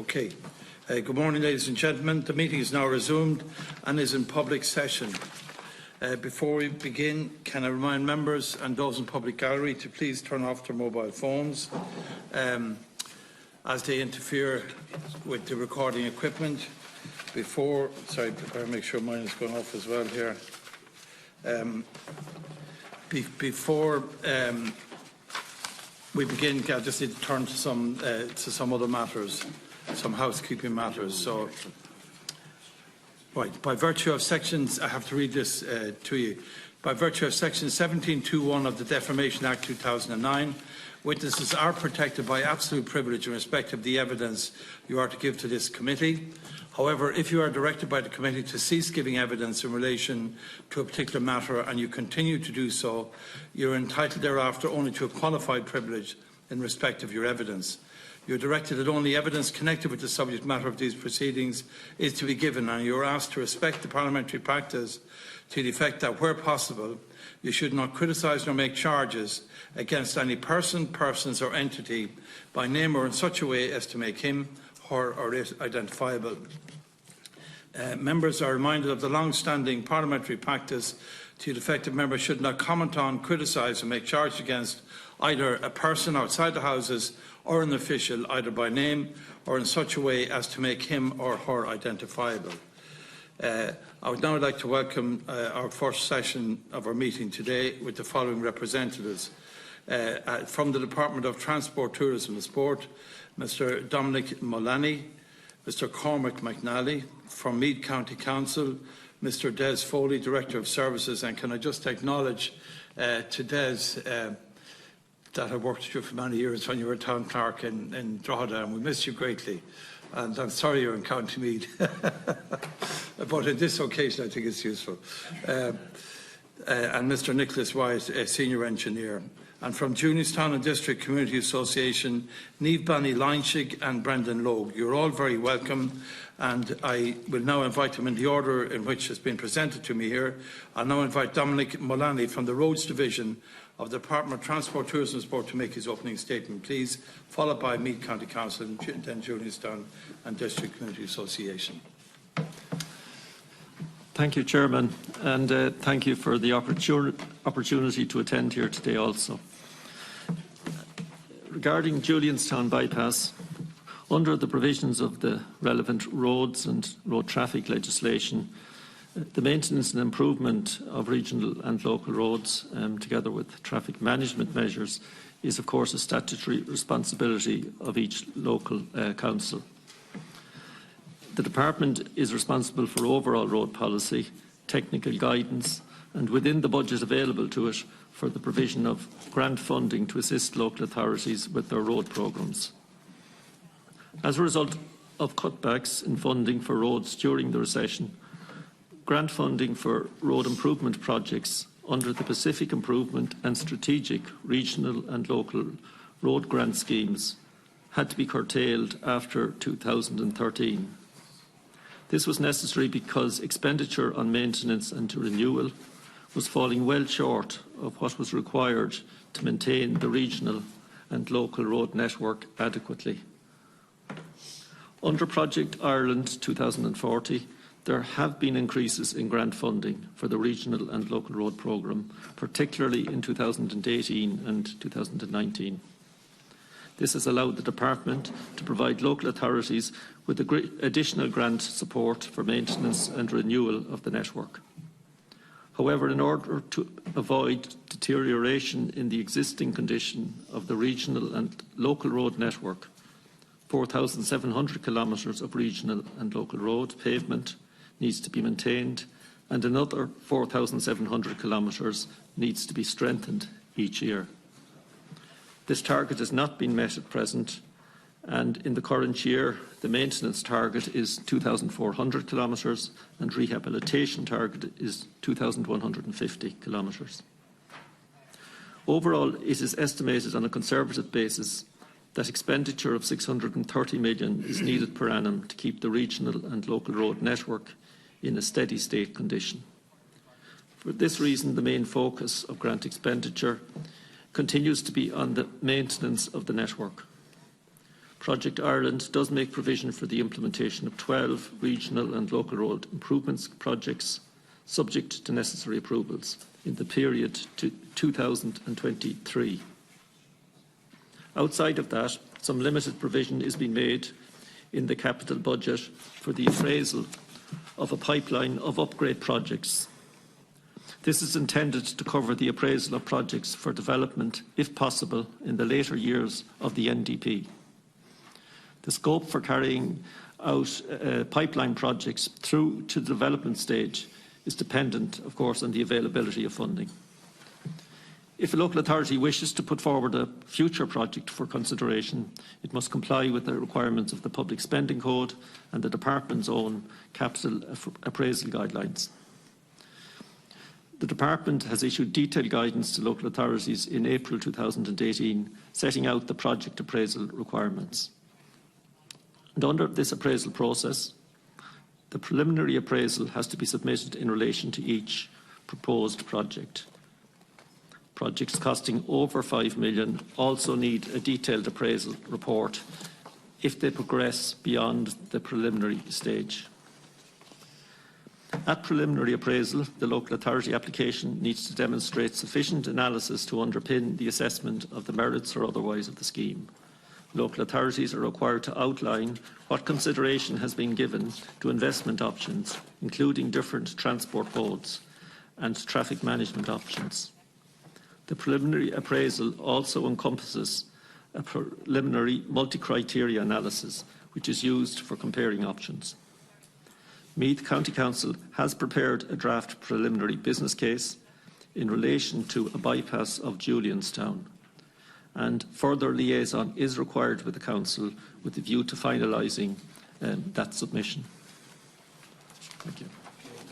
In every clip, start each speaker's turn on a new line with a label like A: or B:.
A: Okay. Good morning, ladies and gentlemen. The meeting is now resumed and is in public session. Before we begin, can I remind members and those in public gallery to please turn off their mobile phones as they interfere with the recording equipment. Sorry, I'll make sure mine is going off as well here. Before we begin, I just need to turn to some other matters, some housekeeping matters. So, right, by virtue of sections, I have to read this to you. By virtue of section 17(2)(1) of the Defamation Act 2009, witnesses are protected by absolute privilege in respect of the evidence you are to give to this committee. However, if you are directed by the committee to cease giving evidence in relation to a particular matter and you continue to do so, you are entitled thereafter only to a qualified privilege in respect of your evidence. You are directed that only evidence connected with the subject matter of these proceedings is to be given, and you are asked to respect the parliamentary practice to the effect that, where possible, you should not criticise nor make charges against any person, persons or entity by name or in such a way as to make him, her or it identifiable. Members are reminded of the long-standing parliamentary practice to the effect that members should not comment on, criticise or make charges against either a person outside the Houses or an official, either by name or in such a way as to make him or her identifiable. I would now like to welcome our first session of our meeting today with the following representatives. From the Department of Transport, Tourism and Sport, Mr Dominic Mullaney, Mr Cormac McNally. From Meath County Council, Mr Des Foley, Director of Services. And can I just acknowledge to Des that I worked with you for many years when you were Town Clerk in Drogheda, and we miss you greatly. And I'm sorry you're in County Meath. But on this occasion I think it's useful. And Mr Nicholas White, a Senior Engineer. And from Junistown and District Community Association, Niamh Banny Leinshig and Brendan Logue. You're all very welcome, and I will now invite them in the order in which has been presented to me here. I'll now invite Dominic Mullaney from the Roads Division of the Department of Transport, Tourism and Sport to make his opening statement, please, followed by Meath County Council and then Junistown and District Community Association.
B: Thank you, Chairman, and thank you for the opportunity to attend here today also. Regarding Julianstown Bypass, under the provisions of the relevant roads and road traffic legislation, the maintenance and improvement of regional and local roads, together with traffic management measures, is of course a statutory responsibility of each local council. The Department is responsible for overall road policy, technical guidance, and within the budget available to it, for the provision of grant funding to assist local authorities with their road programmes. As a result of cutbacks in funding for roads during the recession, grant funding for road improvement projects under the Pacific Improvement and Strategic Regional and Local Road Grant Schemes had to be curtailed after 2013. This was necessary because expenditure on maintenance and renewal was falling well short of what was required to maintain the regional and local road network adequately. Under Project Ireland 2040, there have been increases in grant funding for the regional and local road programme, particularly in 2018 and 2019. This has allowed the Department to provide local authorities with additional grant support for maintenance and renewal of the network. However, in order to avoid deterioration in the existing condition of the regional and local road network, 4,700 kilometres of regional and local road pavement needs to be maintained, and another 4,700 kilometres needs to be strengthened each year. This target has not been met at present, and in the current year, the maintenance target is 2,400 kilometres and rehabilitation target is 2,150 kilometres. Overall, it is estimated on a conservative basis that expenditure of 630 million is needed per annum to keep the regional and local road network in a steady state condition. For this reason, the main focus of grant expenditure continues to be on the maintenance of the network. Project Ireland does make provision for the implementation of 12 regional and local road improvements projects, subject to necessary approvals, in the period to 2023. Outside of that, some limited provision is being made in the capital budget for the appraisal of a pipeline of upgrade projects. This is intended to cover the appraisal of projects for development, if possible, in the later years of the NDP. The scope for carrying out pipeline projects through to the development stage is dependent, of course, on the availability of funding. If a local authority wishes to put forward a future project for consideration, it must comply with the requirements of the Public Spending Code and the Department's own capital appraisal guidelines. The Department has issued detailed guidance to local authorities in April 2018, setting out the project appraisal requirements. And under this appraisal process, the preliminary appraisal has to be submitted in relation to each proposed project. Projects costing over €5 million also need a detailed appraisal report if they progress beyond the preliminary stage. At preliminary appraisal, the local authority application needs to demonstrate sufficient analysis to underpin the assessment of the merits or otherwise of the scheme. Local authorities are required to outline what consideration has been given to investment options, including different transport modes and traffic management options. The preliminary appraisal also encompasses a preliminary multi-criteria analysis, which is used for comparing options. Meath County Council has prepared a draft preliminary business case in relation to a bypass of Julianstown, and further liaison is required with the Council with a view to finalising that submission. Thank you.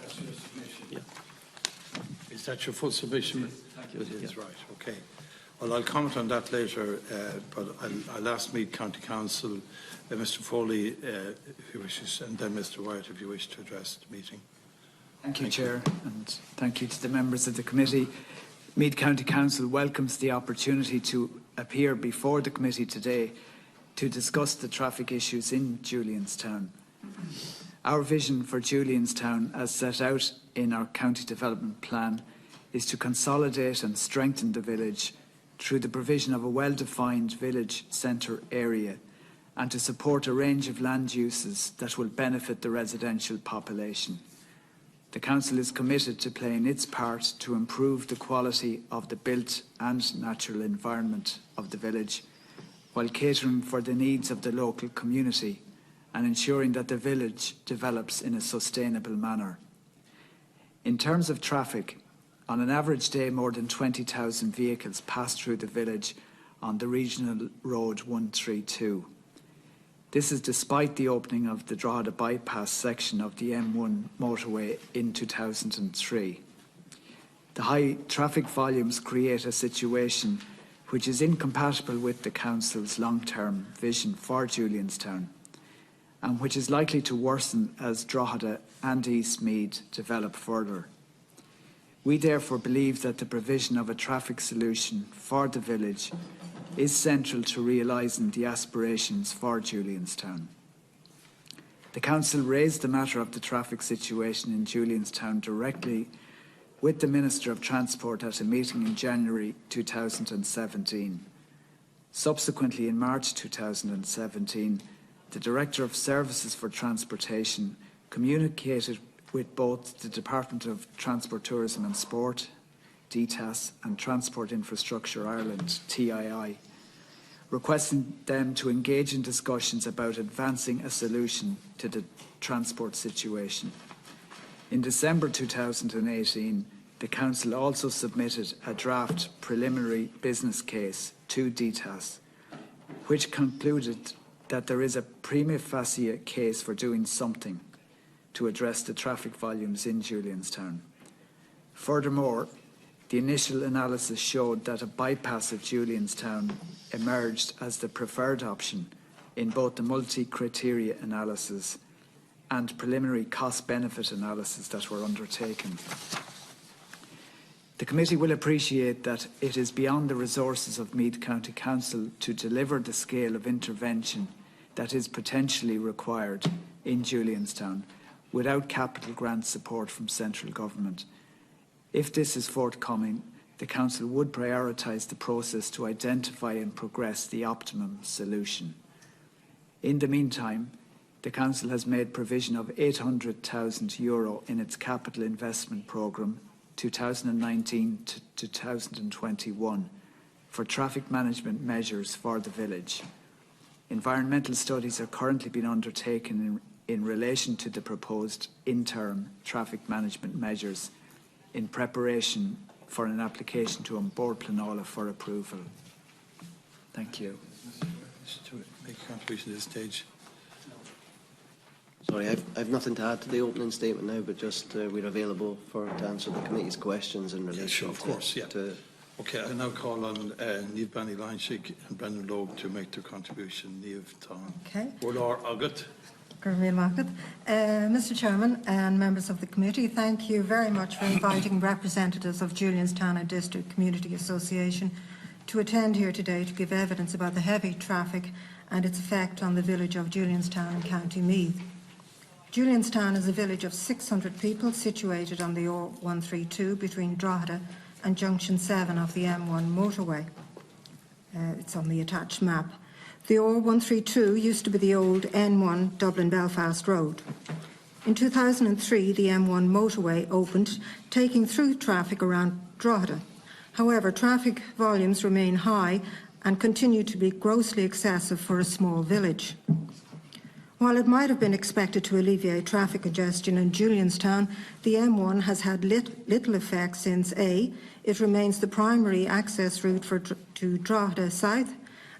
A: That's your submission.
B: Yeah.
A: Is that your full submission?
B: Thank you.
A: It is, right. Okay. Well, I'll comment on that later, but I'll ask Meath County Council, Mr. Foley, if he wishes, and then Mr. Wyatt, if you wish to address the meeting.
C: Thank you, Chair, and thank you to the members of the committee. Meath County Council welcomes the opportunity to appear before the committee today to discuss the traffic issues in Julianstown. Our vision for Julianstown, as set out in our county development plan, is to consolidate and strengthen the village through the provision of a well-defined village centre area and to support a range of land uses that will benefit the residential population. The Council is committed to playing its part to improve the quality of the built and natural environment of the village, while catering for the needs of the local community and ensuring that the village develops in a sustainable manner. In terms of traffic, on an average day, more than 20,000 vehicles pass through the village on the Regional Road 132. This is despite the opening of the Drogheda bypass section of the M1 motorway in 2003. The high traffic volumes create a situation which is incompatible with the Council's long-term vision for Julianstown and which is likely to worsen as Drogheda and Eastmead develop further. We therefore believe that the provision of a traffic solution for the village is central to realising the aspirations for Julianstown. The Council raised the matter of the traffic situation in Julianstown directly with the Minister of Transport at a meeting in January 2017. Subsequently, in March 2017, the Director of Services for Transportation communicated with both the Department of Transport, Tourism and Sport, DTAS, and Transport Infrastructure Ireland, TII, requesting them to engage in discussions about advancing a solution to the transport situation. In December 2018, the Council also submitted a draft preliminary business case to DTAS, which concluded that there is a prima facie case for doing something to address the traffic volumes in Julianstown. Furthermore, the initial analysis showed that a bypass of Julianstown emerged as the preferred option in both the multi-criteria analysis and preliminary cost-benefit analysis that were undertaken. The committee will appreciate that it is beyond the resources of Meath County Council to deliver the scale of intervention that is potentially required in Julianstown without capital grant support from central government. If this is forthcoming, the Council would prioritise the process to identify and progress the optimum solution. In the meantime, the Council has made provision of €800,000 in its capital investment programme 2019 to 2021 for traffic management measures for the village. Environmental studies are currently being undertaken in relation to the proposed interim traffic management measures in preparation for an application to Bord Pleanála for approval. Thank you.
A: To make a contribution at this stage.
D: Sorry, I've nothing to add to the opening statement now, but just we're available to answer the committee's questions in relation
A: sure, of course, to... Okay, I now call on Niamh Banny Leinshig and Brendan Loeb to make their contribution. Niamh, Tom.
E: Okay.
A: Orlor Agat.
E: Mr. Chairman and members of the committee, thank you very much for inviting representatives of Julianstown District Community Association to attend here today to give evidence about the heavy traffic and its effect on the village of Julianstown in County Meath. Julianstown is a village of 600 people situated on the R132 between Drogheda and Junction 7 of the M1 motorway. It's on the attached map. The R132 used to be the old N1 Dublin-Belfast road. In 2003, the M1 motorway opened, taking through traffic around Drogheda. However, traffic volumes remain high and continue to be grossly excessive for a small village. While it might have been expected to alleviate traffic congestion in Julianstown, the M1 has had little effect since A, it remains the primary access route to Drogheda South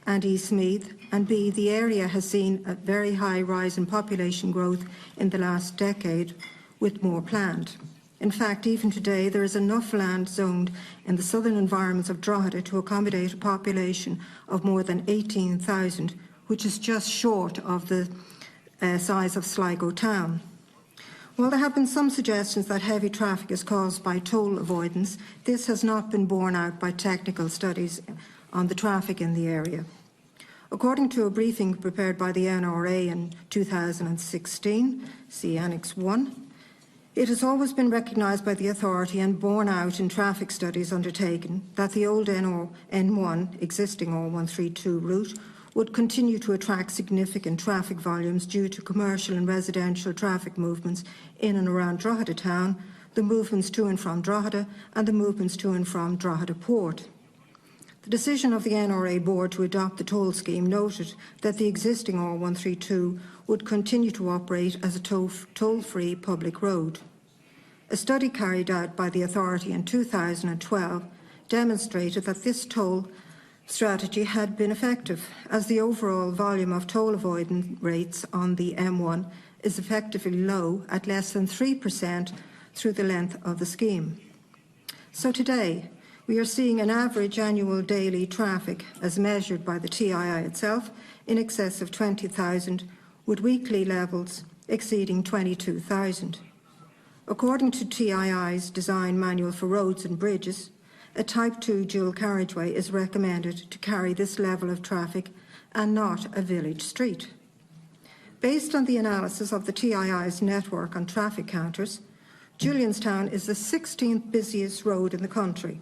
E: and East Meath, and B, the area has seen a very high rise in population growth in the last decade, with more planned. In fact, even today, there is enough land zoned in the southern environments of Drogheda to accommodate a population of more than 18,000, which is just short of the size of Sligo town. While there have been some suggestions that heavy traffic is caused by toll avoidance, this has not been borne out by technical studies on the traffic in the area. According to a briefing prepared by the NRA in 2016, see Annex 1, it has always been recognised by the authority and borne out in traffic studies undertaken that the old N1, existing R132 route, would continue to attract significant traffic volumes due to commercial and residential traffic movements in and around Drogheda town, the movements to and from Drogheda, and the movements to and from Drogheda Port. The decision of the NRA board to adopt the toll scheme noted that the existing R132 would continue to operate as a toll-free public road. A study carried out by the authority in 2012 demonstrated that this toll strategy had been effective, as the overall volume of toll avoidance rates on the M1 is effectively low at less than 3% through the length of the scheme. So today, we are seeing an average annual daily traffic, as measured by the TII itself, in excess of 20,000, with weekly levels exceeding 22,000. According to TII's Design Manual for Roads and Bridges, a Type 2 dual carriageway is recommended to carry this level of traffic and not a village street. Based on the analysis of the TII's network on traffic counters, Julianstown is the 16th busiest road in the country.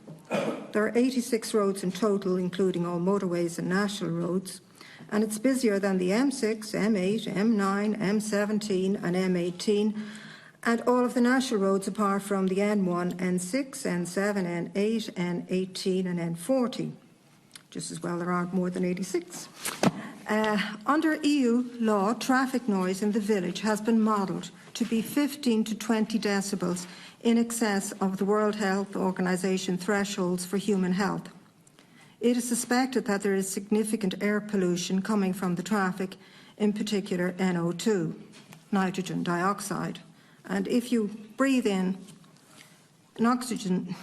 E: There are 86 roads in total, including all motorways and national roads, and it's busier than the M6, M8, M9, M17 and M18, and all of the national roads apart from the N1, N6, N7, N8, N18 and N40. Just as well there aren't more than 86. Under EU law, traffic noise in the village has been modelled to be 15 to 20 decibels in excess of the World Health Organization thresholds for human health. It is suspected that there is significant air pollution coming from the traffic, in particular NO2, nitrogen dioxide. And if you breathe in oxygen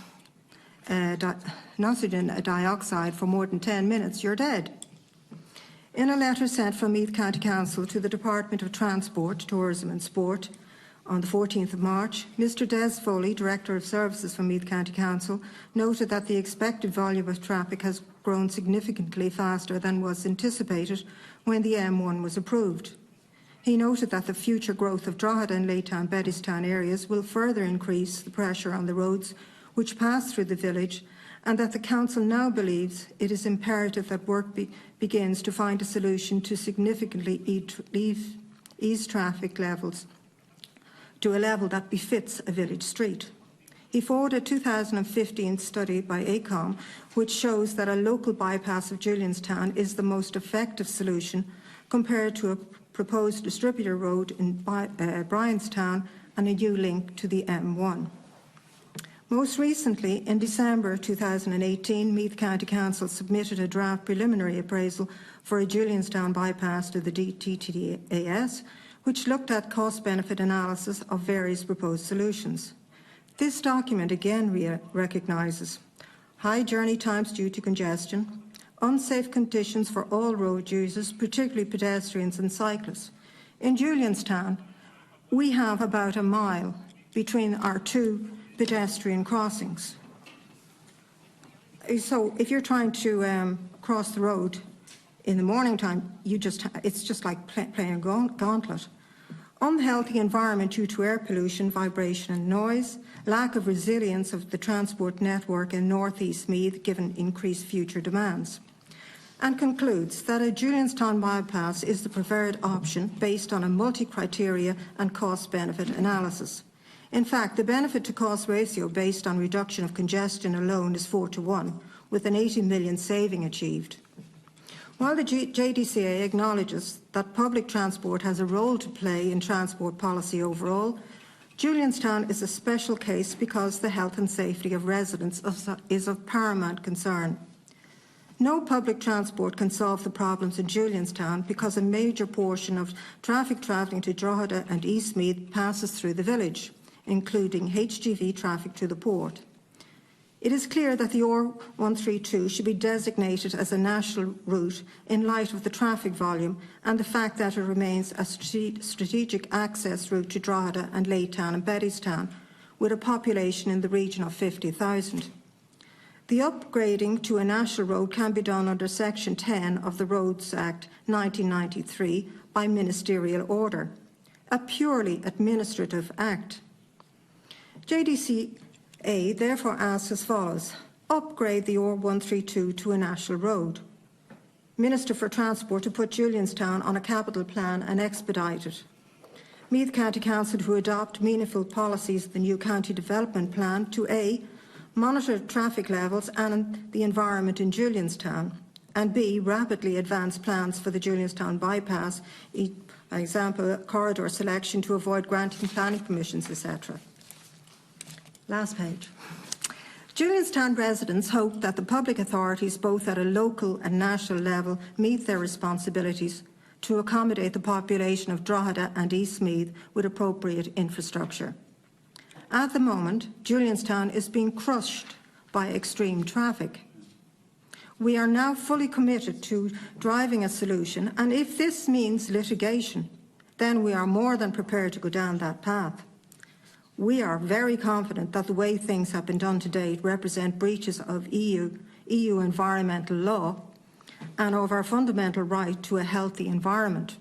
E: dioxide for more than 10 minutes, you're dead. In a letter sent from Meath County Council to the Department of Transport, Tourism and Sport on the 14th of March, Mr Des Foley, Director of Services for Meath County Council, noted that the expected volume of traffic has grown significantly faster than was anticipated, when the M1 was approved. He noted that the future growth of Drogheda and Laytown Bettystown areas will further increase the pressure on the roads which pass through the village, and that the Council now believes it is imperative that work begins to find a solution to significantly ease traffic levels to a level that befits a village street. He forwarded a 2015 study by ACOM which shows that a local bypass of Julianstown is the most effective solution compared to a proposed distributor road in Bryanstown and a new link to the M1. Most recently, in December 2018, Meath County Council submitted a draft preliminary appraisal for a Julianstown bypass to the DTTAS, which looked at cost-benefit analysis of various proposed solutions. This document again recognises high journey times due to congestion, unsafe conditions for all road users, particularly pedestrians and cyclists. In Julianstown, we have about a mile between our two pedestrian crossings. So if you're trying to cross the road in the morning time, it's just like playing a gauntlet. Unhealthy environment due to air pollution, vibration and noise, lack of resilience of the transport network in North East Meath given increased future demands, and concludes that a Julianstown bypass is the preferred option based on a multi-criteria and cost-benefit analysis. In fact, the benefit to cost ratio based on reduction of congestion alone is 4:1, with an 80 million saving achieved. While the JDCA acknowledges that public transport has a role to play in transport policy overall, Julianstown is a special case because the health and safety of residents is of paramount concern. No public transport can solve the problems in Julianstown because a major portion of traffic travelling to Drogheda and East Meath passes through the village, including HGV traffic to the port. It is clear that the R132 should be designated as a national route in light of the traffic volume and the fact that it remains a strategic access route to Drogheda and Laytown and Bettystown, with a population in the region of 50,000. The upgrading to a national road can be done under Section 10 of the Roads Act 1993 by ministerial order, a purely administrative act. JDCA therefore asks as follows: upgrade the R132 to a national road. Minister for Transport to put Julianstown on a capital plan and expedite it. Meath County Council to adopt meaningful policies of the new county development plan to A, monitor traffic levels and the environment in Julianstown, and B, rapidly advance plans for the Julianstown bypass, for example, corridor selection to avoid granting planning permissions, etc. Last page. Julianstown residents hope that the public authorities, both at a local and national level, meet their responsibilities to accommodate the population of Drogheda and East Meath with appropriate infrastructure. At the moment, Julianstown is being crushed by extreme traffic. We are now fully committed to driving a solution, and if this means litigation, then we are more than prepared to go down that path. We are very confident that the way things have been done to date represent breaches of EU environmental law and of our fundamental right to a healthy environment.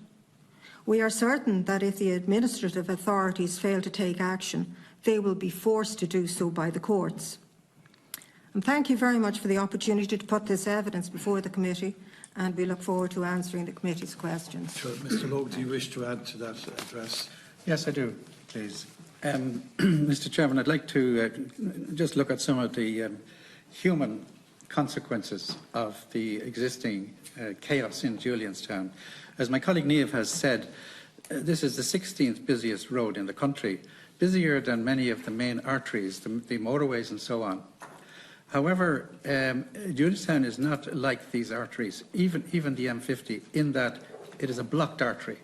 E: We are certain that if the administrative authorities fail to take action, they will be forced to do so by the courts. And thank you very much for the opportunity to put this evidence before the committee, and we look forward to answering the committee's questions.
A: Sure. Mr. Logue, do you wish to add to that address?
F: Yes, I do, please. Mr. Chairman, I'd like to just look at some of the human consequences of the existing chaos in Julianstown. As my colleague Niamh has said, this is the 16th busiest road in the country, busier than many of the main arteries, the motorways and so on. However, Julianstown is not like these arteries, even the M50, in that it is a blocked artery.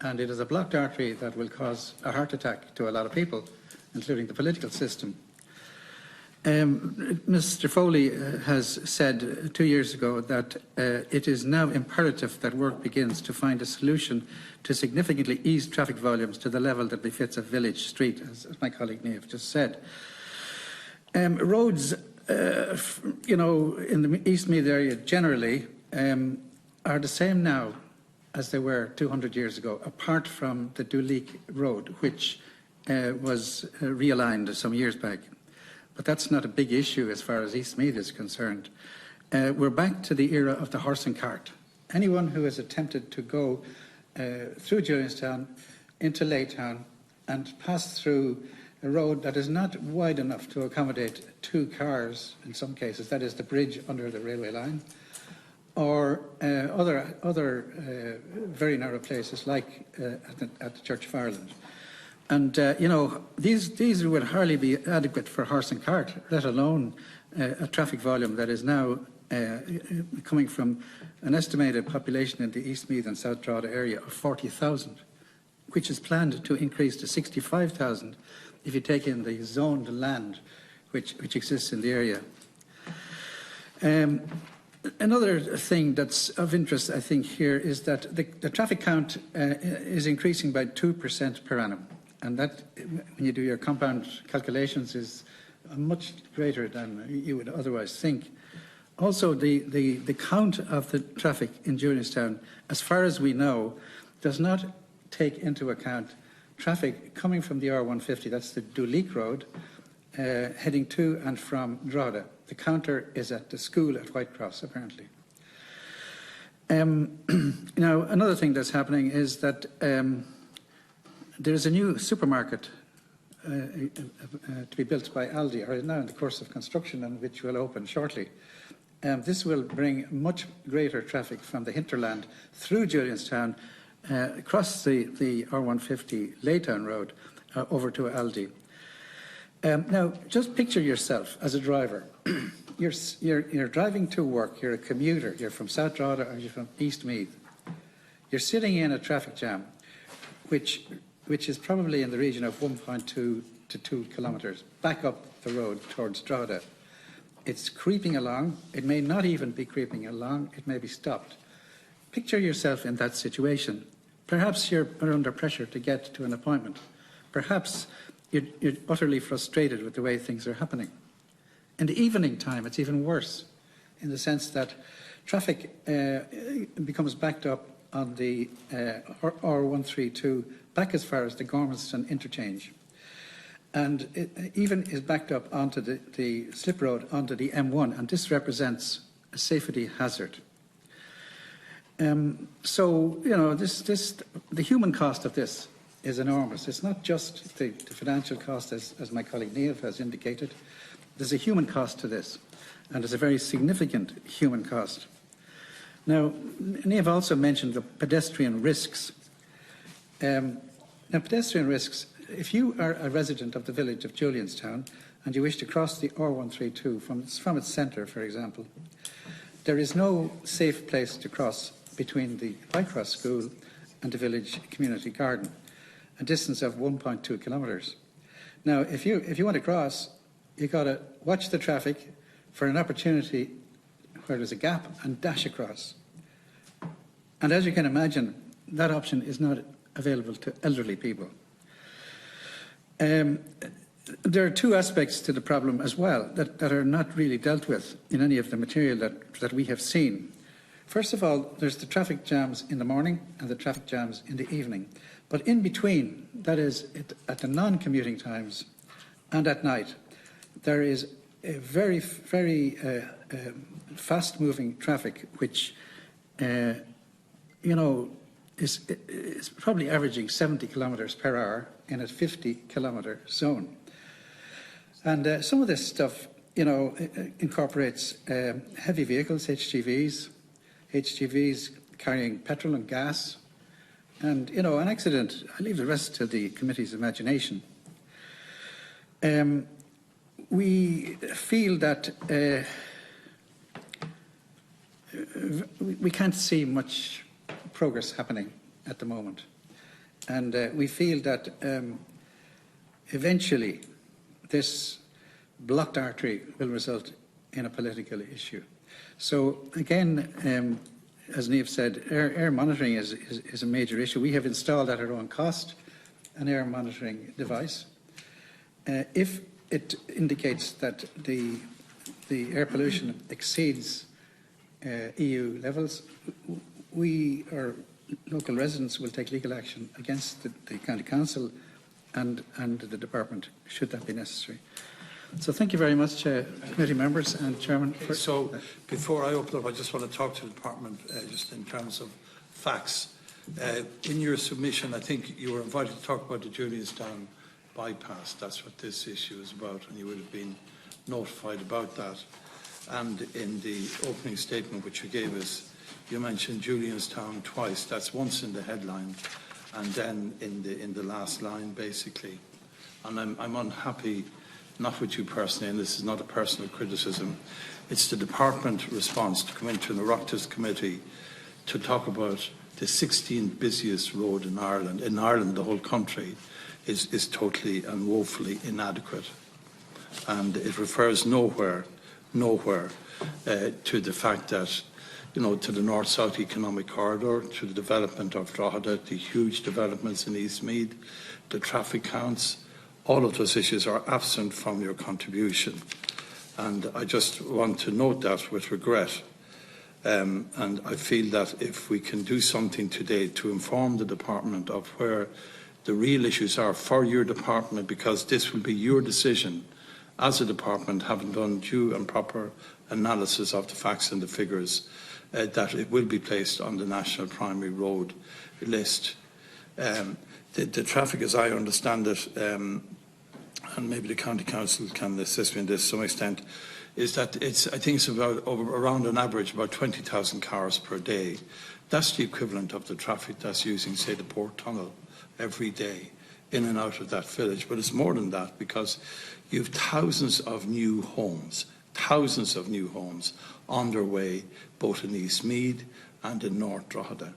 F: And it is a blocked artery that will cause a heart attack to a lot of people, including the political system. Mr. Foley has said 2 years ago that it is now imperative that work begins to find a solution to significantly ease traffic volumes to the level that befits a village street, as my colleague Niamh just said. Roads, in the East Meath area generally, are the same now as they were 200 years ago, apart from the Duleek Road, which was realigned some years back. But that's not a big issue as far as Eastmeath is concerned. We're back to the era of the horse and cart. Anyone who has attempted to go through Julianstown into Laytown and pass through a road that is not wide enough to accommodate 2 cars in some cases, that is the bridge under the railway line, or other very narrow places like at the Church of Ireland. And, you know, these would hardly be adequate for horse and cart, let alone a traffic volume that is now coming from an estimated population in the Eastmeath and South Drogheda area of 40,000, which is planned to increase to 65,000 if you take in the zoned land which exists in the area. Another thing that's of interest, I think, here is that the traffic count is increasing by 2% per annum. And that, when you do your compound calculations, is much greater than you would otherwise think. Also, the count of the traffic in Julianstown, as far as we know, does not take into account traffic coming from the R150, that's the Duleek Road, heading to and from Drogheda. The counter is at the school at Whitecross, apparently. Now, another thing that's happening is that there's a new supermarket to be built by Aldi, or is now in the course of construction, and which will open shortly. This will bring much greater traffic from the hinterland through Julianstown, across the R150 Laytown Road, over to Aldi. Now, just picture yourself as a driver. You're driving to work, you're a commuter, you're from South Drogheda or you're from Eastmeath. You're sitting in a traffic jam, which is probably in the region of 1.2 to 2 kilometres back up the road towards Drogheda. It's creeping along. It may not even be creeping along. It may be stopped. Picture yourself in that situation. Perhaps you're under pressure to get to an appointment. Perhaps you're utterly frustrated with the way things are happening. In the evening time, it's even worse, in the sense that traffic becomes backed up on the R132 back as far as the Gormanston interchange. And it even is backed up onto the slip road onto the M1, and this represents a safety hazard. So, you know, the human cost of this is enormous. It's not just the financial cost, as my colleague Neil has indicated. There's a human cost to this, and there's a very significant human cost. Now, Neil also mentioned the pedestrian risks. Now, pedestrian risks, if you are a resident of the village of Julianstown and you wish to cross the R132 from its centre, for example, there is no safe place to cross between the Whitecross School and the village community garden, a distance of 1.2 kilometres. Now, if you want to cross, you've got to watch the traffic for an opportunity where there's a gap and dash across. And as you can imagine, that option is not available to elderly people. There are 2 aspects to the problem as well that are not really dealt with in any of the material that we have seen. First of all, there's the traffic jams in the morning and the traffic jams in the evening. But in between, that is at the non-commuting times and at night, there is a very, very fast-moving traffic which, you know, is probably averaging 70 kilometres per hour in a 50-kilometre zone. And some of this stuff, you know, incorporates heavy vehicles, HGVs carrying petrol and gas. And, you know, an accident, I leave the rest to the committee's imagination. We feel that we can't see much progress happening at the moment. And we feel that eventually this blocked artery will result in a political issue. So again, as Niamh said, air monitoring is a major issue. We have installed at our own cost an air monitoring device. If it indicates that the air pollution exceeds EU levels, we are local residents will take legal action against the County Council and the Department, should that be necessary. So thank you very much, committee members and Chairman.
A: So before I open up, I just want to talk to the Department just in terms of facts. In your submission, I think you were invited to talk about the Julianstown bypass. That's what this issue is about, and you would have been notified about that. And in the opening statement which you gave us, you mentioned Julianstown twice. That's once in the headline and then in the last line, basically. And I'm unhappy, not with you personally, and this is not a personal criticism. It's the department response to come into an Oireachtas committee to talk about the 16th busiest road in Ireland. In Ireland, the whole country is totally and woefully inadequate. And it refers nowhere to the fact that, you know, to the north-south economic corridor, to the development of Drogheda, the huge developments in East Meath, the traffic counts. All of those issues are absent from your contribution. And I just want to note that with regret. And I feel that if we can do something today to inform the department of where the real issues are for your department, because this will be your decision as a department, having done due and proper analysis of the facts and the figures, that it will be placed on the National Primary Road list. The traffic, as I understand it, and maybe the County Council can assist me in this to some extent, is that I think it's around an average about 20,000 cars per day. That's the equivalent of the traffic that's using, say, the Port Tunnel every day in and out of that village. But it's more than that, because you have thousands of new homes on their way, both in East Meath and in North Drogheda.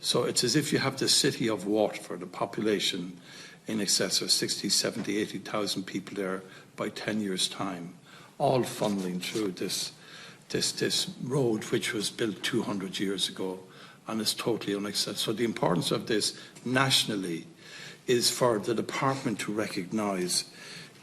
A: So it's as if you have the city of Waterford, a population in excess of 60, 70, 80,000 people there by 10 years' time, all funneling through this road which was built 200 years ago and is totally unacceptable. So the importance of this nationally is for the department to recognise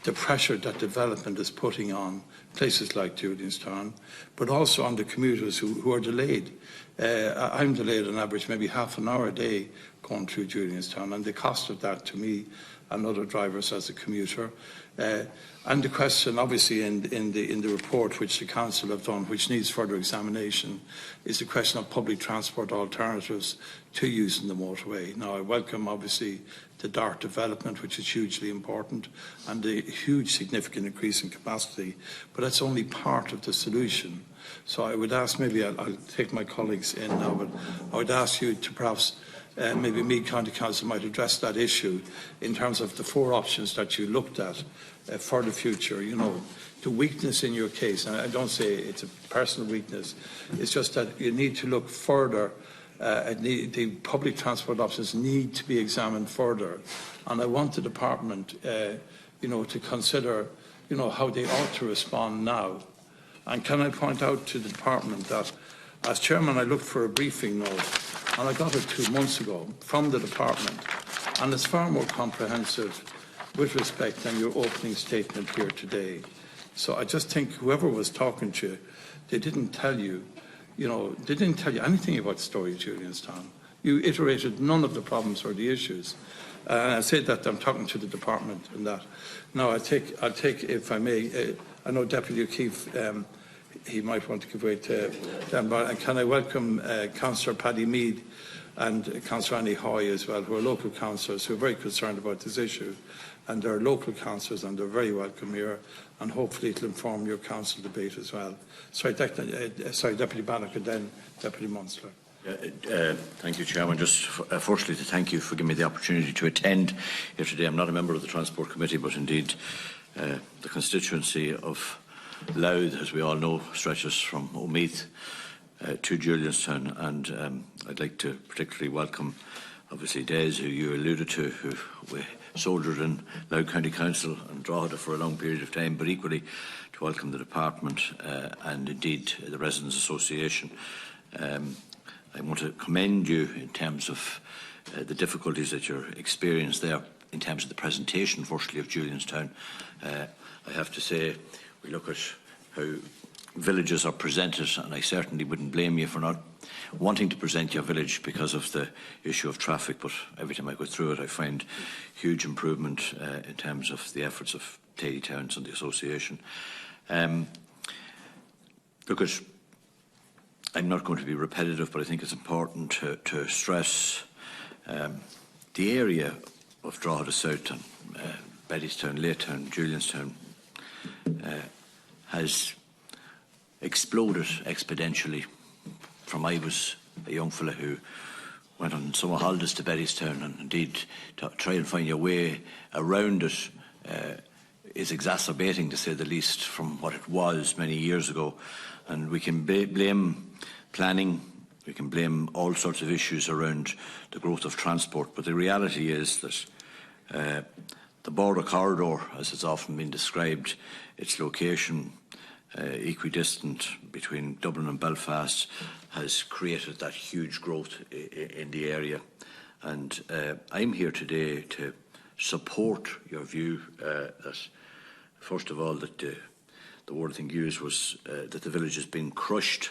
A: the pressure that development is putting on places like Julianstown, but also on the commuters who are delayed. I'm delayed on average maybe half an hour a day going through Julianstown, and the cost of that to me and other drivers as a commuter. And the question, obviously, in the report which the Council have done, which needs further examination, is the question of public transport alternatives to using the motorway. Now, I welcome, obviously, the DART development, which is hugely important, and the huge significant increase in capacity, but that's only part of the solution. So I would ask, maybe I'll take my colleagues in now, but I would ask you to perhaps maybe Meath County Council might address that issue in terms of the 4 options that you looked at for the future. You know, the weakness in your case, and I don't say it's a personal weakness, it's just that you need to look further. The public transport options need to be examined further, and I want the department, you know, to consider, you know, how they ought to respond now. And can I point out to the department that, as chairman, I looked for a briefing note, and I got it 2 months ago from the department, and it's far more comprehensive with respect than your opening statement here today. So I just think whoever was talking to you, they didn't tell you, you know, they didn't tell you anything about the story of Julianstown. You iterated none of the problems or the issues. I said that I'm talking to the department and that. Now I'll take, if I may, I know Deputy O'Keefe, he might want to give way to them, but can I welcome Councillor Paddy Mead and Councillor Annie Hoy as well, who are local councillors who are very concerned about this issue. And they're local councillors and they're very welcome here, and hopefully it will inform your council debate as well. Sorry, Deputy Bannock and then Deputy Munster.
G: Thank you, Chairman. Just firstly to thank you for giving me the opportunity to attend here today. I'm not a member of the Transport Committee, but indeed the constituency of Louth, as we all know, stretches from Omeath to Julianstown, and I'd like to particularly welcome, obviously, Des, who you alluded to, who we soldiered in Louth County Council and Drogheda for a long period of time, but equally to welcome the department and indeed the Residents Association. I want to commend you in terms of the difficulties that you're experiencing there in terms of the presentation, firstly, of Julianstown. I have to say, we look at how villages are presented, and I certainly wouldn't blame you for not wanting to present your village because of the issue of traffic, but every time I go through it I find huge improvement in terms of the efforts of Tatey Towns and the association. Look, I'm not going to be repetitive, but I think it's important to stress the area of Drogheda South and Bettystown, Laytown, Julianstown has exploded exponentially from I was a young fella who went on summer holidays to Bettystown, and indeed to try and find your way around it is exacerbating, to say the least, from what it was many years ago. And we can blame planning, we can blame all sorts of issues around the growth of transport, but the reality is that the border corridor, as it's often been described, its location equidistant between Dublin and Belfast, has created that huge growth in the area. And I'm here today to support your view that, first of all, that the word I think used was that the village has been crushed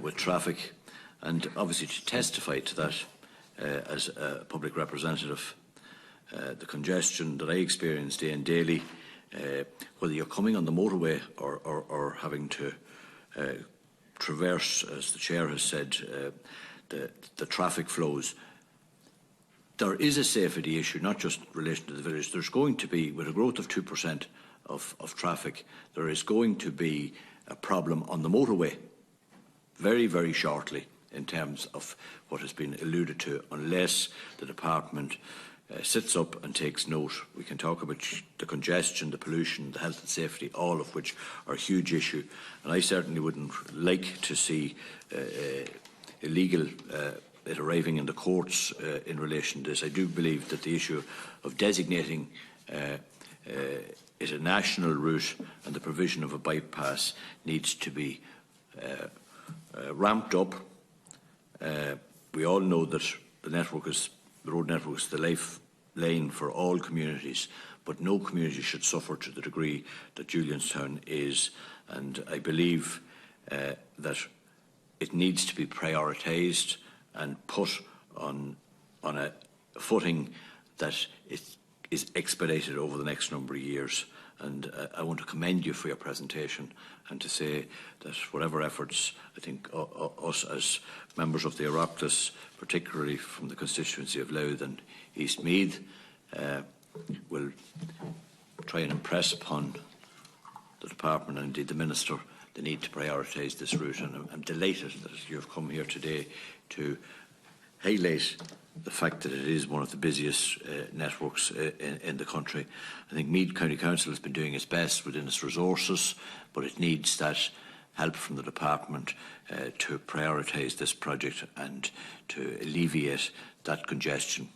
G: with traffic, and obviously to testify to that as a public representative. The congestion that I experience day and daily, whether you're coming on the motorway or having to traverse, as the Chair has said, the traffic flows, there is a safety issue, not just in relation to the village. There's going to be, with a growth of 2% of traffic, there is going to be a problem on the motorway very, very shortly in terms of what has been alluded to, unless the department sits up and takes note. We can talk about the congestion, the pollution, the health and safety, all of which are a huge issue. And I certainly wouldn't like to see illegal it arriving in the courts in relation to this. I do believe that the issue of designating is a national route, and the provision of a bypass needs to be ramped up. We all know that the road network is the lifeline for all communities, but no community should suffer to the degree that Julianstown is. And I believe that it needs to be prioritised and put on a footing that it is expedited over the next number of years. And I want to commend you for your presentation, and to say that whatever efforts, I think us as members of the Oireachtas, particularly from the constituency of Louth and East Meath, will try and impress upon the Department and indeed the Minister the need to prioritise this route. And I'm delighted that you have come here today to highlight the fact that it is one of the busiest networks in the country. I think Meath County Council has been doing its best within its resources, but it needs that help from the Department to prioritise this project and to alleviate that congestion.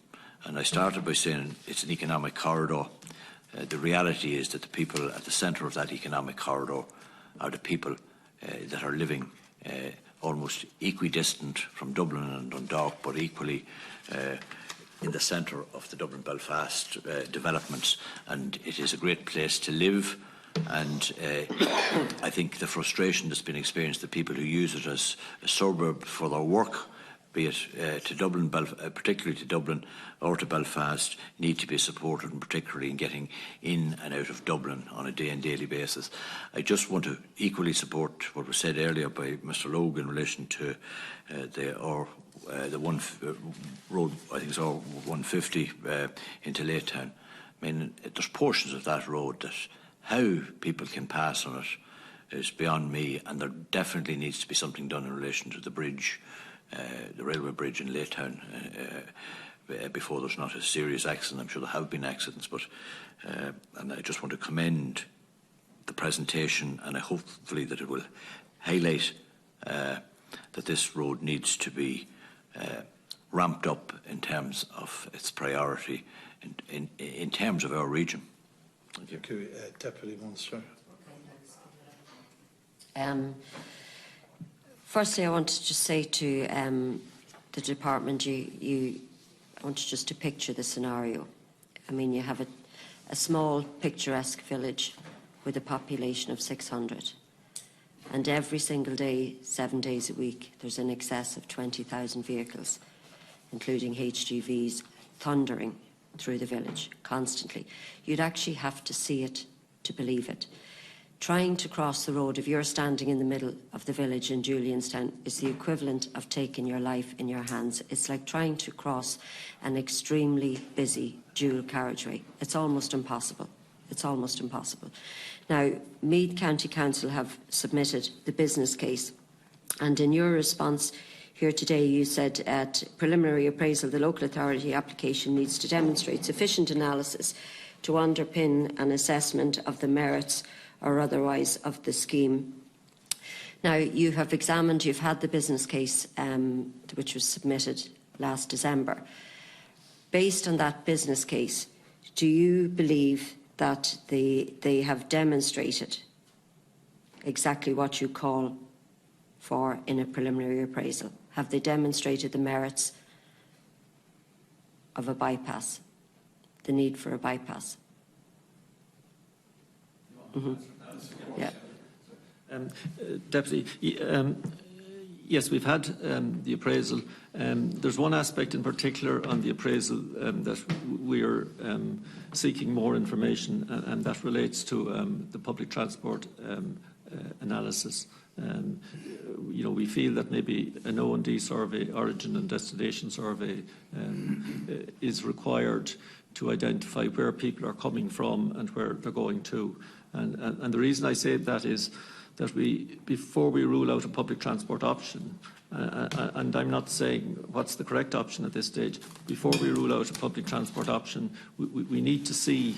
G: And I started by saying it's an economic corridor. The reality is that the people at the centre of that economic corridor are the people that are living almost equidistant from Dublin and Dundalk, but equally in the centre of the Dublin-Belfast developments. And it is a great place to live. And I think the frustration that's been experienced, the people who use it as a suburb for their work, be it to Dublin, particularly to Dublin or to Belfast, need to be supported, and particularly in getting in and out of Dublin on a day-and-daily basis. I just want to equally support what was said earlier by Mr. Logue in relation to the one road, I think it's R150 into Laytown. I mean, there's portions of that road that how people can pass on it is beyond me, and there definitely needs to be something done in relation to the bridge, the railway bridge in Laytown, before there's not a serious accident. I'm sure there have been accidents, but and I just want to commend the presentation, and hopefully that it will highlight that this road needs to be ramped up in terms of its priority in terms of our region.
A: Thank you, Deputy Minister.
H: Firstly, I want to just say to the department, I want you just to picture the scenario. I mean, you have a small picturesque village with a population of 600. And every single day, 7 days a week, there's in excess of 20,000 vehicles, including HGVs, thundering through the village constantly. You'd actually have to see it to believe it. Trying to cross the road, if you're standing in the middle of the village in Julianstown, is the equivalent of taking your life in your hands. It's like trying to cross an extremely busy dual carriageway. It's almost impossible. It's almost impossible. Now, Meath County Council have submitted the business case, and in your response here today, you said at preliminary appraisal, the local authority application needs to demonstrate sufficient analysis to underpin an assessment of the merits or otherwise of the scheme. Now, you have examined, you've had the business case which was submitted last December. Based on that business case, do you believe that they have demonstrated exactly what you call for in a preliminary appraisal? Have they demonstrated the merits of a bypass, the need for a bypass? Mm-hmm. Yeah.
B: Deputy, yes, we've had the appraisal. There's one aspect in particular on the appraisal that we are seeking more information, and that relates to the public transport analysis. You know, we feel that maybe an O&D survey, origin and destination survey, is required to identify where people are coming from and where they're going to. And the reason I say that is that before we rule out a public transport option, and I'm not saying what's the correct option at this stage, before we rule out a public transport option, we need to see,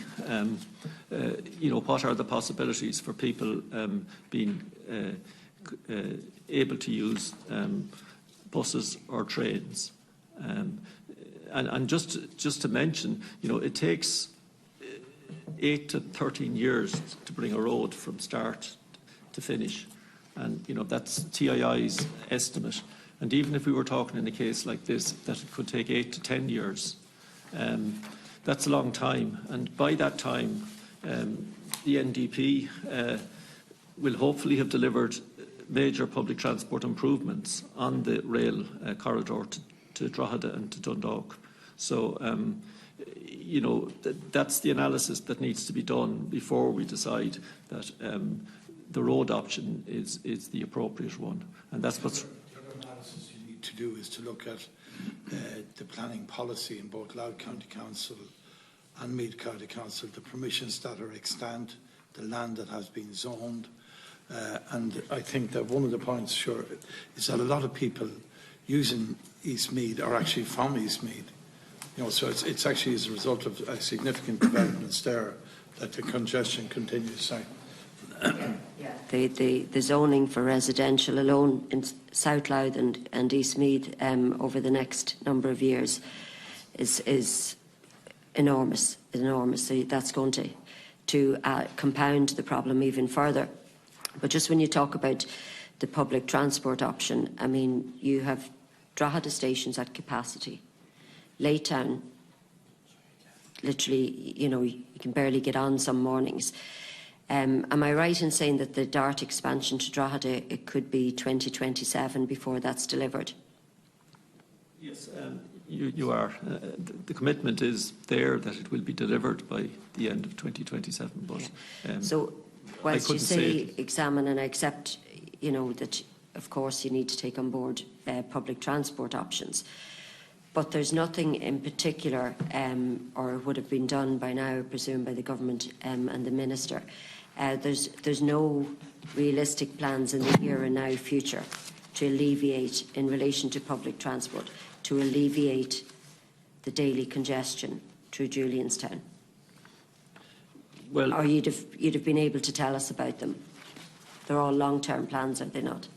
B: you know, what are the possibilities for people being able to use buses or trains. And just to mention, you know, it takes 8 to 13 years to bring a road from start to finish. And, you know, that's TII's estimate. And even if we were talking in a case like this, that it could take 8 to 10 years, that's a long time. And by that time, the NDP will hopefully have delivered major public transport improvements on the rail corridor to Drogheda and to Dundalk. So, you know, that's the analysis that needs to be done before we decide that the road option is the appropriate one. And that's what's...
A: The other analysis you need to do is to look at the planning policy in both Louth County Council and Meath County Council, the permissions that are extant, the land that has been zoned. And I think that one of the points, sure, is that a lot of people using East Meath are actually from East Meath. You know, so it's actually as a result of significant developments there that the congestion continues. Sorry.
H: The zoning for residential alone in South Louth and East Meath over the next number of years is enormous. So that's going to compound the problem even further. But just when you talk about the public transport option, I mean, you have Drogheda stations at capacity. Laytown, literally, you know, you can barely get on some mornings. Am I right in saying that the DART expansion to Drogheda, it could be 2027 before that's delivered?
B: Yes, you are. The commitment is there that it will be delivered by the end of 2027. But
H: so, whilst you say examine, and I accept, you know, that of course you need to take on board public transport options, but there's nothing in particular, or would have been done by now, I presume, by the government and the minister. There's no realistic plans in the here and now future to alleviate, in relation to public transport, to alleviate the daily congestion through Julianstown.
B: Well,
H: or you'd have been able to tell us about them. They're all long-term plans, are they not?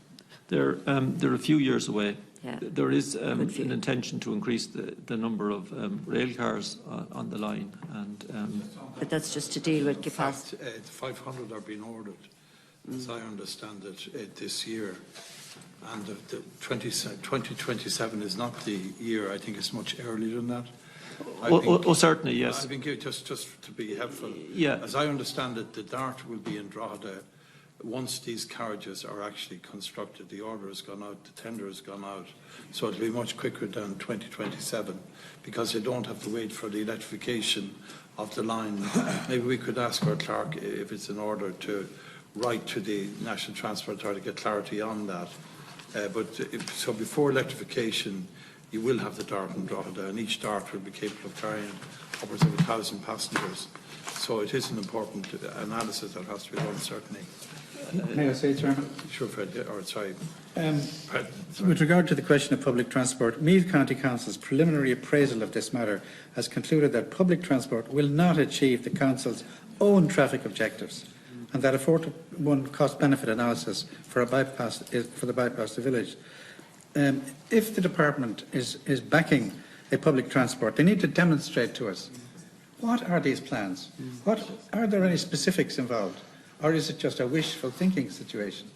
B: They're a few years away.
H: Yeah.
B: There is an intention to increase the number of rail cars on the line, and
H: but that's just to deal with capacity.
A: 500 are being ordered, as I understand it, this year, and the 2027 is not the year. I think it's much earlier than that.
B: Certainly, yes.
A: I think just to be helpful.
B: Yeah.
A: As I understand it, the DART will be in Drogheda once these carriages are actually constructed. The order has gone out, the tender has gone out, so it'll be much quicker than 2027 because they don't have to wait for the electrification of the line. Maybe we could ask our clerk if it's in order to write to the National Transport Authority to get clarity on that. So before electrification, you will have the dart and Drogheda, and each dart will be capable of carrying upwards of 1,000 passengers. So it is an important analysis that has to be done, certainly.
F: May I say, Chairman?
A: Sure, Fred. Or sorry.
F: With regard to the question of public transport, Meath County Council's preliminary appraisal of this matter has concluded that public transport will not achieve the Council's own traffic objectives, and that a 4-to-1 cost-benefit analysis for the bypass to village. If the department is backing a public transport, they need to demonstrate to us what are these plans. Are there any specifics involved, or is it just a wishful thinking situation?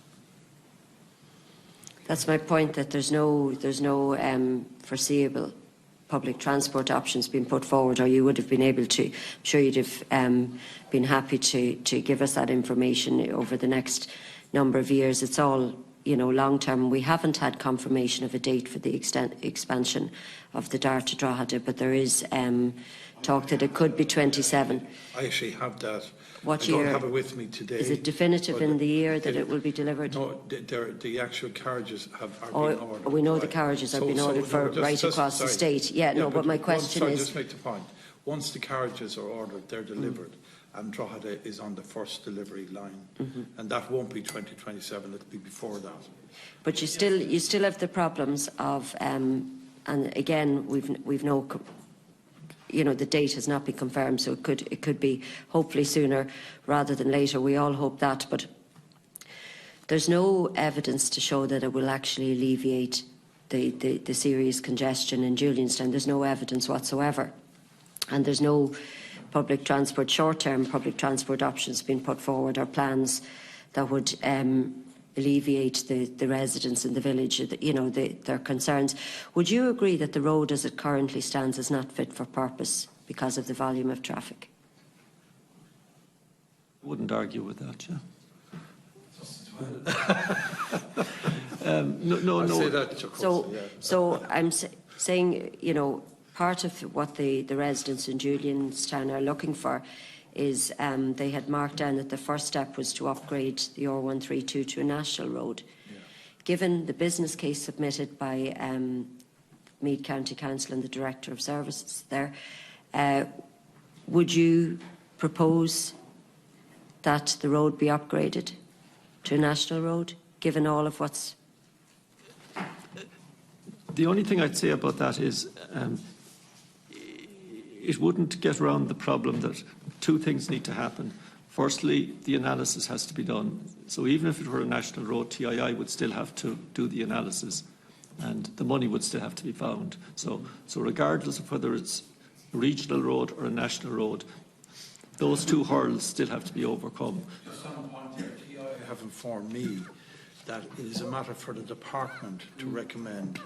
H: That's my point, that there's no foreseeable public transport options being put forward, or you would have been able to. I'm sure you'd have been happy to give us that information over the next number of years. It's all, long term. We haven't had confirmation of a date for the expansion of the Dart to Drogheda, but there is talk that it could be 27.
A: I actually have that.
H: What
A: I
H: year?
A: don't have it with me today.
H: Is it definitive in the year that it will be delivered?
A: No, the actual carriages are being ordered.
H: We know the carriages are being ordered right across the state. Yeah, but my question is...
A: Just make the point. Once the carriages are ordered, they're delivered, and Drogheda is on the first delivery line. And that won't be 2027, it'll be before that.
H: But you still have the problems of, and again, we've no... the date has not been confirmed, so it could be hopefully sooner rather than later. We all hope that, but there's no evidence to show that it will actually alleviate the serious congestion in Julianstown. There's no evidence whatsoever, and there's no public transport, short-term public transport options being put forward or plans that would alleviate the residents in the village, their concerns. Would you agree that the road as it currently stands is not fit for purpose because of the volume of traffic?
B: I wouldn't argue with that, No.
A: I'd say that,
H: so I'm saying, part of what the residents in Julianstown are looking for is they had marked down that the first step was to upgrade the R132 to a national road. Yeah. Given the business case submitted by Meath County Council and the Director of Services there, would you propose that the road be upgraded to a national road, given all of what's...
B: The only thing I'd say about that is it wouldn't get around the problem that two things need to happen. Firstly, the analysis has to be done. So even if it were a national road, TII would still have to do the analysis and the money would still have to be found. So regardless of whether it's a regional road or a national road, those two hurdles still have to be overcome.
A: Just on a point there, TII have informed me that it is a matter for the department to recommend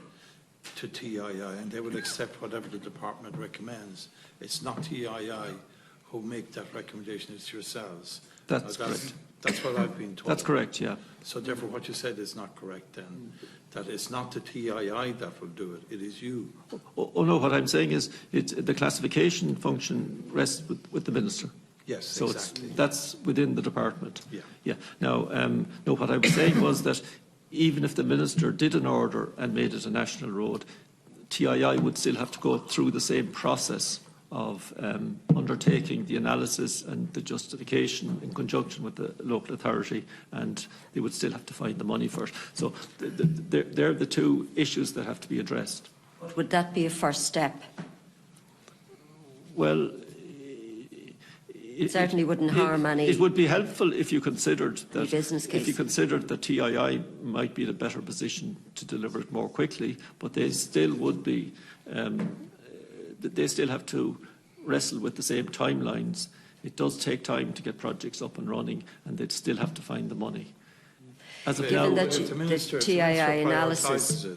A: to TII, and they will accept whatever the department recommends. It's not TII who make that recommendation, it's yourselves.
B: That's correct.
A: That's what I've been told.
B: That's correct, yeah.
A: So therefore what you said is not correct then. That it's not the TII that will do it, it is you.
B: Oh no, what I'm saying is the classification function rests with the Minister.
A: Yes,
B: so
A: exactly.
B: That's within the department.
A: Yeah.
B: Now, no, what I was saying was that even if the Minister did an order and made it a national road, TII would still have to go through the same process of undertaking the analysis and the justification in conjunction with the local authority, and they would still have to find the money for it. So they're the two issues that have to be addressed.
H: Would that be a first step?
B: Well,
H: it certainly wouldn't harm any.
B: It would be helpful if you considered that.
H: Business case.
B: If you considered that TII might be in a better position to deliver it more quickly, but they still would be. They still have to wrestle with the same timelines. It does take time to get projects up and running, and they'd still have to find the money. As of now,
H: that the TII analysis.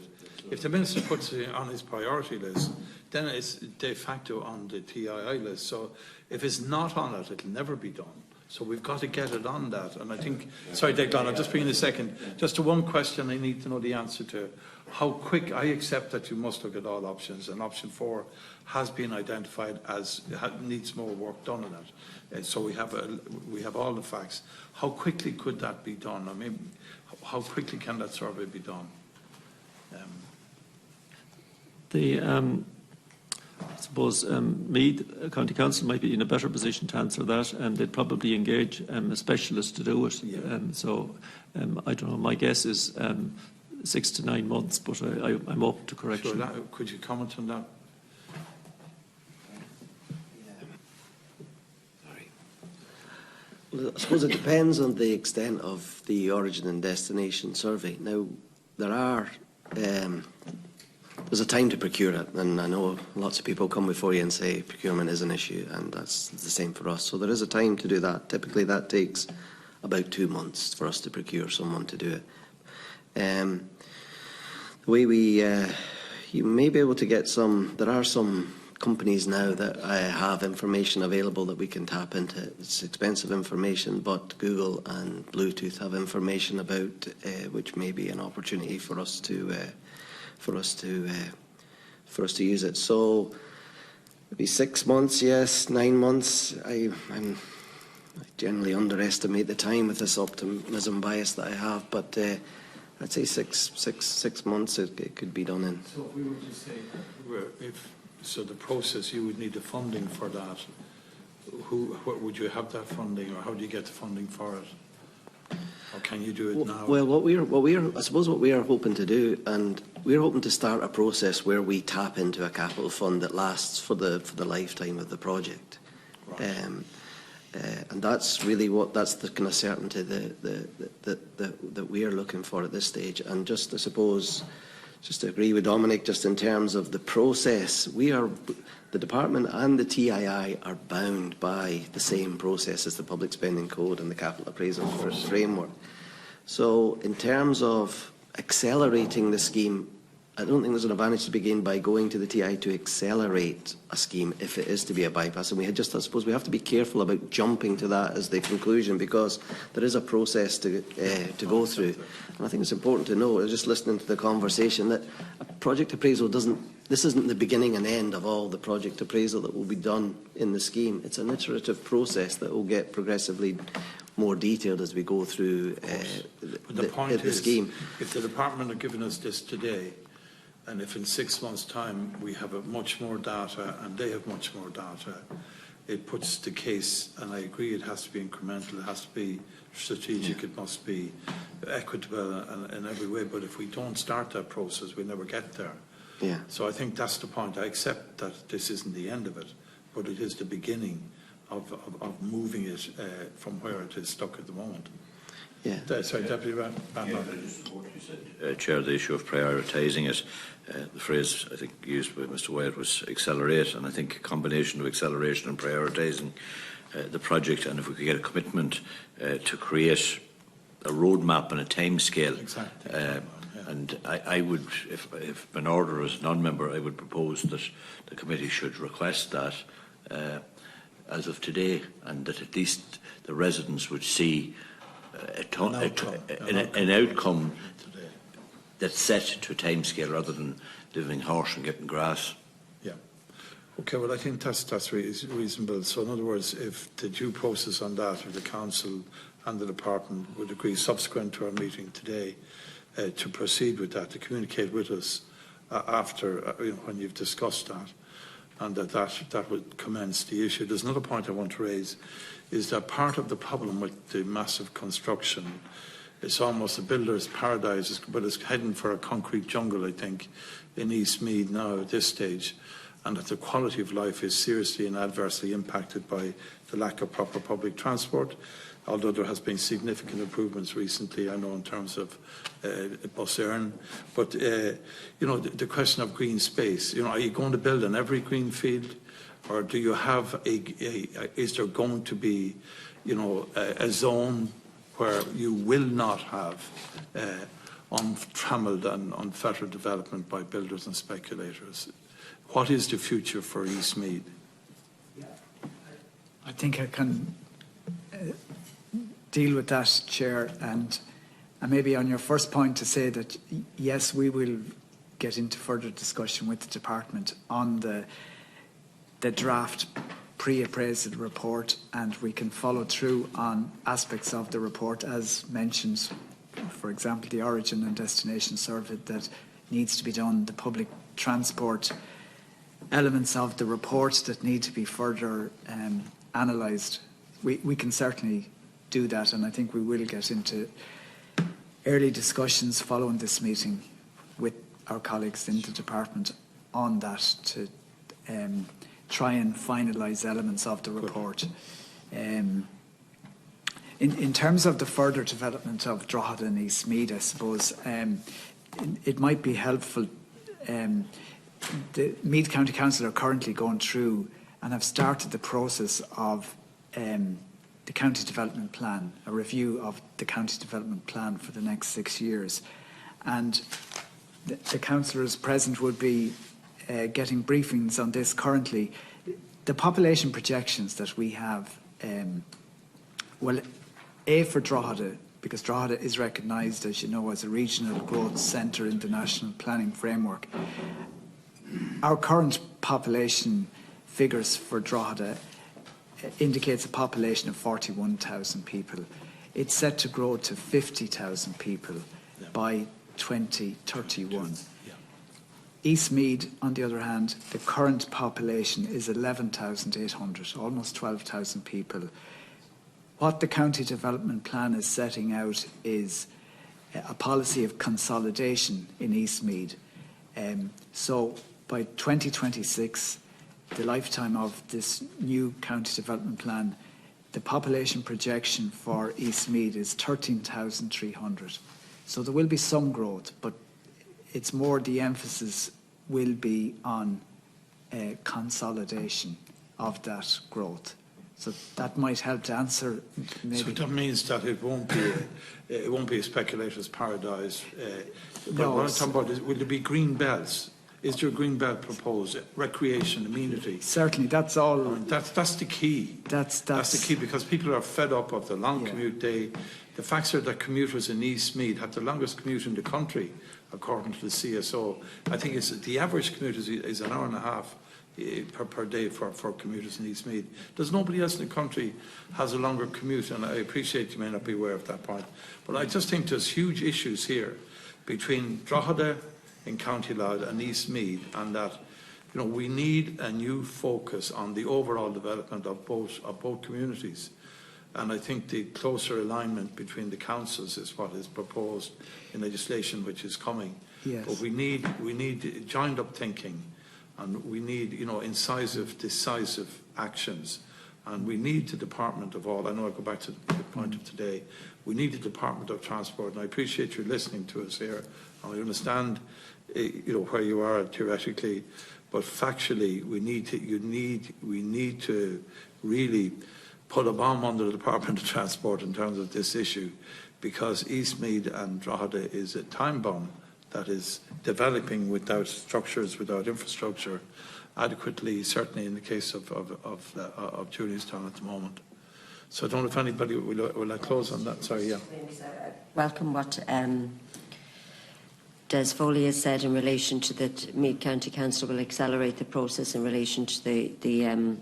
A: If the Minister puts it on his priority list, then it's de facto on the TII list. So if it's not on it, it'll never be done. So we've got to get it on that. And I think, sorry, Declan, I'll just bring in a second. Just to one question I need to know the answer to. How quick, I accept that you must look at all options, and option 4 has been identified as, needs more work done on it. So we have all the facts. How quickly could that be done? I mean, how quickly can that survey be done?
B: I suppose Meath County Council might be in a better position to answer that, and they'd probably engage a specialist to do it.
A: Yeah.
B: I don't know. My guess is 6 to 9 months, but I'm open to correction.
A: Sure, could you comment on that?
D: Well, I suppose it depends on the extent of the origin and destination survey. Now, there's a time to procure it, and I know lots of people come before you and say procurement is an issue, and that's the same for us. So there is a time to do that. Typically that takes about 2 months for us to procure someone to do it. The way you may be able to get there are some companies now that have information available that we can tap into. It's expensive information, but Google and Bluetooth have information about which may be an opportunity for us to use it. So maybe 6 months, yes, 9 months. I generally underestimate the time with this optimism bias that I have, but I'd say six months it could be done in.
A: So if we were to say, so the process, you would need the funding for that. What would you have that funding, or how do you get the funding for it? Or can you do it now?
D: Well, I suppose what we are hoping to do, and we're hoping to start a process where we tap into a capital fund that lasts for the lifetime of the project. Right. And that's really that's the kind of certainty that we are looking for at this stage. And just, I suppose, just to agree with Dominic, just in terms of the process, the department and the TII are bound by the same process as the Public Spending Code and the Capital Appraisal Framework. So in terms of accelerating the scheme, I don't think there's an advantage to be gained by going to the TI to accelerate a scheme if it is to be a bypass. And I suppose we have to be careful about jumping to that as the conclusion, because there is a process to go through. And I think it's important to know, just listening to the conversation, that a project appraisal this isn't the beginning and end of all the project appraisal that will be done in the scheme. It's an iterative process that will get progressively more detailed as we go through
A: the point is,
D: scheme.
A: If the department are giving us this today, and if in 6 months' time we have much more data and they have much more data, it puts the case, and I agree it has to be incremental, it has to be strategic, it must be equitable in every way, but if we don't start that process, we never get there.
D: Yeah.
A: So I think that's the point. I accept that this isn't the end of it, but it is the beginning of moving it from where it is stuck at the moment.
D: Yeah.
A: Sorry, Deputy Van.
G: Chair, the issue of prioritising it, the phrase I think used by Mr. Wyatt was accelerate, and I think a combination of acceleration and prioritising the project, and if we could get a commitment to create a roadmap and a timescale.
A: Exactly.
G: And I would, if an order as a non-member, I would propose that the committee should request that as of today, and that at least the residents would see an outcome that's set to a timescale rather than living harsh and getting grass.
A: Yeah. Okay, well, I think that's reasonable. So, in other words, if the due process on that, or the council and the department would agree subsequent to our meeting today to proceed with that, to communicate with us after, when you've discussed that, and that would commence the issue. There's another point I want to raise, is that part of the problem with the massive construction, it's almost a builder's paradise, but it's heading for a concrete jungle, I think, in East Meath now at this stage, and that the quality of life is seriously and adversely impacted by the lack of proper public transport, although there has been significant improvements recently, I know, in terms of bus earn. But, the question of green space, are you going to build in every green field? Or do you have is there going to be, a zone where you will not have untrammeled and unfettered development by builders and speculators? What is the future for East Meath?
C: I think I can deal with that, Chair, and maybe on your first point to say that, yes, we will get into further discussion with the Department on the draft pre-appraisal report, and we can follow through on aspects of the report as mentioned, for example, the origin and destination survey that needs to be done, the public transport elements of the report that need to be further analysed. We can certainly do that, and I think we will get into early discussions following this meeting with our colleagues in the Department on that to try and finalise elements of the report. In terms of the further development of Drogheda and East Meath, I suppose it might be helpful. The Meath County Council are currently going through and have started the process of the County Development Plan, a review of the County Development Plan for the next 6 years. And the councillors present would be getting briefings on this currently. The population projections that we have, well, A, for Drogheda, because Drogheda is recognised, as you know, as a regional growth centre in the National Planning Framework. Our current population figures for Drogheda indicates a population of 41,000 people. It's set to grow to 50,000 people by 2031. East Meath, on the other hand, the current population is 11,800, almost 12,000 people. What the County Development Plan is setting out is a policy of consolidation in East Meath. So by 2026, the lifetime of this new County Development Plan, the population projection for East Meath is 13,300. So there will be some growth, but it's more the emphasis will be on consolidation of that growth. So that might help to answer maybe.
A: So that means that it won't be a speculator's paradise. But
C: No,
A: what I'm talking about is, will there be green belts? Is there a green belt proposed? Recreation, amenity?
C: Certainly, that's all.
A: That's the key. That's the key, because people are fed up of the long commute day. The facts are that commuters in East Meath have the longest commute in the country, according to the CSO. I think it's the average commute is an hour and a half per day for commuters in East Meath. There's nobody else in the country has a longer commute, and I appreciate you may not be aware of that point. But I just think there's huge issues here between Drogheda in County Louth and East Meath, and that we need a new focus on the overall development of both communities. And I think the closer alignment between the councils is what is proposed in legislation which is coming.
C: Yes.
A: But we need joined up thinking, and we need incisive, decisive actions. And we need the Department of all. I know I go back to the point of today. We need the Department of Transport, and I appreciate you listening to us here. And I understand, where you are theoretically, but factually, we need to really put a bomb under the Department of Transport in terms of this issue, because East Meath and Drogheda is a time bomb that is developing without structures, without infrastructure adequately, certainly in the case of Julianstown at the moment. So I don't know if anybody will I close on that? Sorry, yeah.
H: Welcome what Des Foley has said in relation to that Meath County Council will accelerate the process in relation to the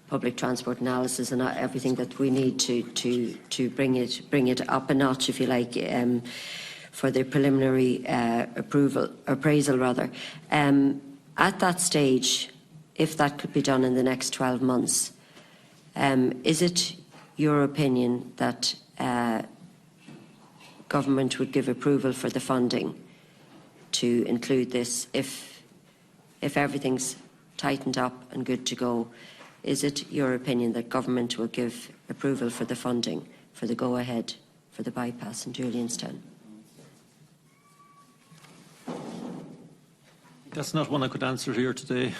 H: public transport analysis and everything that we need to bring it up a notch, if you like, for the preliminary appraisal rather. At that stage, if that could be done in the next 12 months, is it your opinion that government would give approval for the funding to include this if everything's tightened up and good to go? Is it your opinion that government will give approval for the funding for the go-ahead for the bypass in Julianstown?
B: That's not one I could answer here today.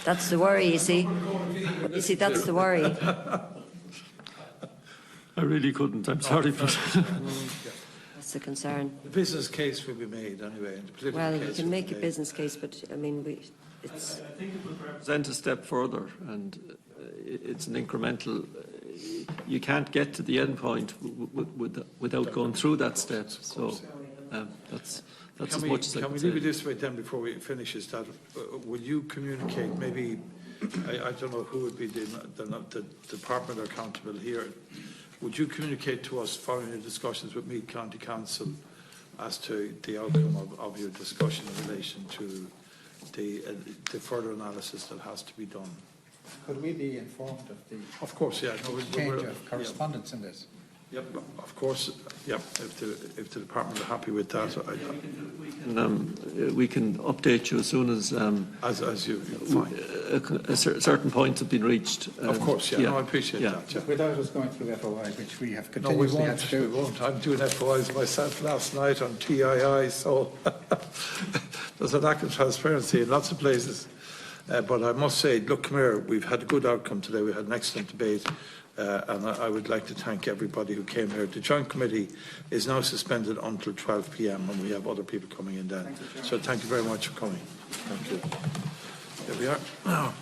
H: That's the worry, you see. You see, that's the worry.
B: I really couldn't. I'm sorry, but
H: That's the concern.
A: The business case will be made anyway. And the political
H: Well,
A: case
H: you can
A: will
H: make
A: be
H: a
A: made.
H: business case, but I mean,
B: I think it will represent a step further, and it's an incremental you can't get to the end point without going through that step. So that's as much as I
A: can we
B: can
A: leave it
B: say.
A: this way then before we finish? Is that will you communicate maybe? I don't know who would be the department accountable here. Would you communicate to us following your discussions with Meath County Council as to the outcome of your discussion in relation to the further analysis that has to be done?
F: Could we be informed of the
A: Of course, yeah. No,
F: exchange of correspondence in this?
A: Yep, of course. Yep, if the department are happy with that,
B: We can update you as soon as
A: as you find.
B: certain points have been reached.
A: Of course, yeah. No, I appreciate that. Yeah.
F: Without us going through FOI, which we have
A: No, we
F: continuously had
A: won't.
F: to do.
A: We won't. I'm doing FOIs myself last night on TII, so there's a lack of transparency in lots of places. But I must say, look, come here, we've had a good outcome today. We had an excellent debate. And I would like to thank everybody who came here. The Joint Committee is now suspended until 12 p.m. and we have other people coming in then. So thank you very much for coming. Thank you. Here we are.